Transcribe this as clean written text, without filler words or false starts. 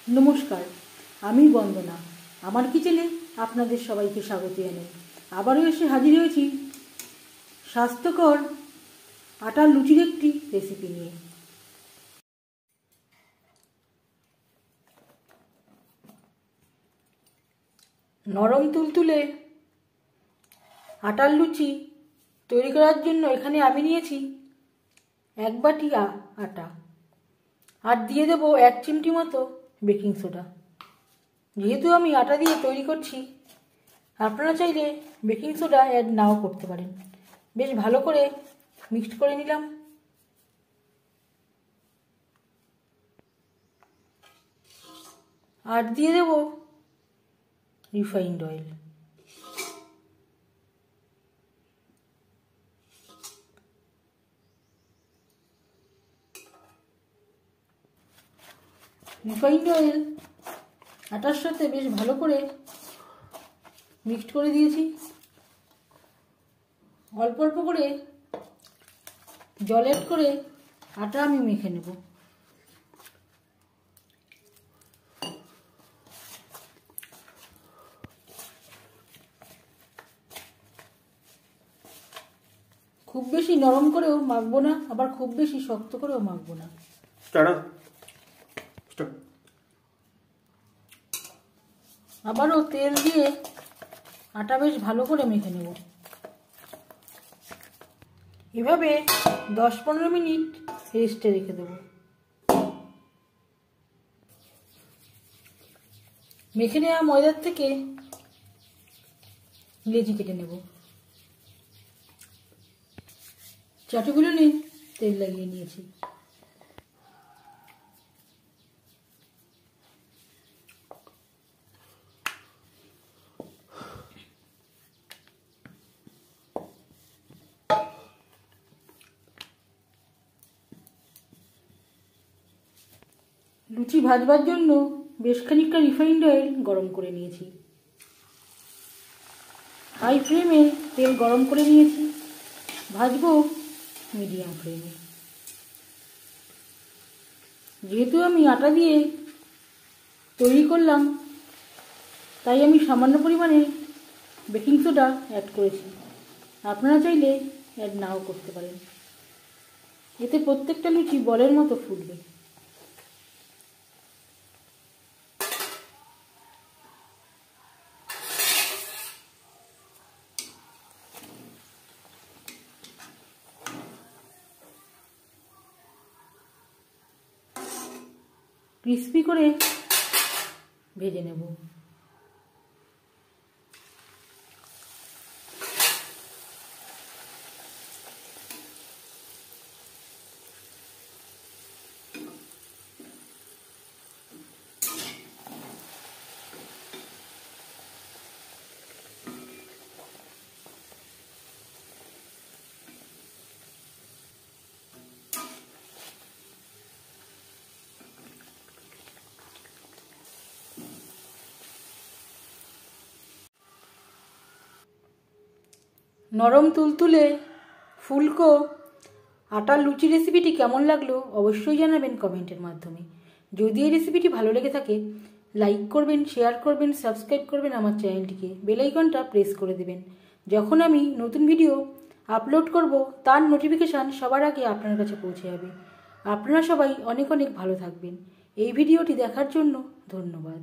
নমস্কার, আমি বন্দনা। আমার কিচেনে আপনাদের সবাইকে স্বাগত জানাই। আবারও এসে হাজির হয়েছি স্বাস্থ্যকর আটার লুচির একটি রেসিপি নিয়ে। নরম তুলতুলে আটার লুচি তৈরি করার জন্য এখানে আমি নিয়েছি 1 বাটি আটা, আর দিয়ে দেবো 1 চিমটি মতো বেকিং সোডা। যেহেতু আমি আটা দিয়ে তৈরি করছি, আপনারা চাইলে বেকিং সোডা অ্যাড নাও করতে পারেন। বেশ ভালো করে মিক্সড করে নিলাম। আর দিয়ে দেবো রিফাইন্ড অয়েল। রিফাইন্ড অয়েল আটার সাথে বেশ ভালো করে মিক্সড করে দিয়েছি। অল্প অল্প করে জল অ্যাড করে আটা আমি মেখে নেব। খুব বেশি নরম করেও মাখবো না, আবার খুব বেশি শক্ত করেও মাখবো না। আবারও তেল দিয়ে আটা বেশ ভালো করে মেখে নেব। এভাবে 10-15 মিনিট রেস্টে রেখে দেব। মেখে নেওয়া ময়দার থেকে লেচি কেটে নেব। চাটুগুলো নিয়ে তেল লাগিয়ে নিয়েছি। লুচি ভাজবার জন্য বেশ খানিকটা রিফাইন্ড অয়েল গরম করে নিয়েছি। হাই ফ্লেমে তেল গরম করে নিয়েছি, ভাজবো মিডিয়াম ফ্লেমে। যেহেতু আমি আটা দিয়ে তৈরি করলাম, তাই আমি সামান্য পরিমাণে বেকিং সোডা অ্যাড করেছি। আপনারা চাইলে অ্যাড নাও করতে পারেন। এতে প্রত্যেকটা লুচি বলের মতো ফুলবে। ক্রিস্পি করে ভেজে নেব। নরম তুলতুলে ফুলকো আটার লুচি রেসিপিটি কেমন লাগলো অবশ্যই জানাবেন কমেন্টের মাধ্যমে। যদি এই রেসিপিটি ভালো লেগে থাকে, লাইক করবেন, শেয়ার করবেন, সাবস্ক্রাইব করবেন আমার চ্যানেলটিকে, বেল আইকনটা প্রেস করে দেবেন। যখন আমি নতুন ভিডিও আপলোড করব, তার নোটিফিকেশান সবার আগে আপনার কাছে পৌঁছে যাবে। আপনারা সবাই অনেক অনেক ভালো থাকবেন। এই ভিডিওটি দেখার জন্য ধন্যবাদ।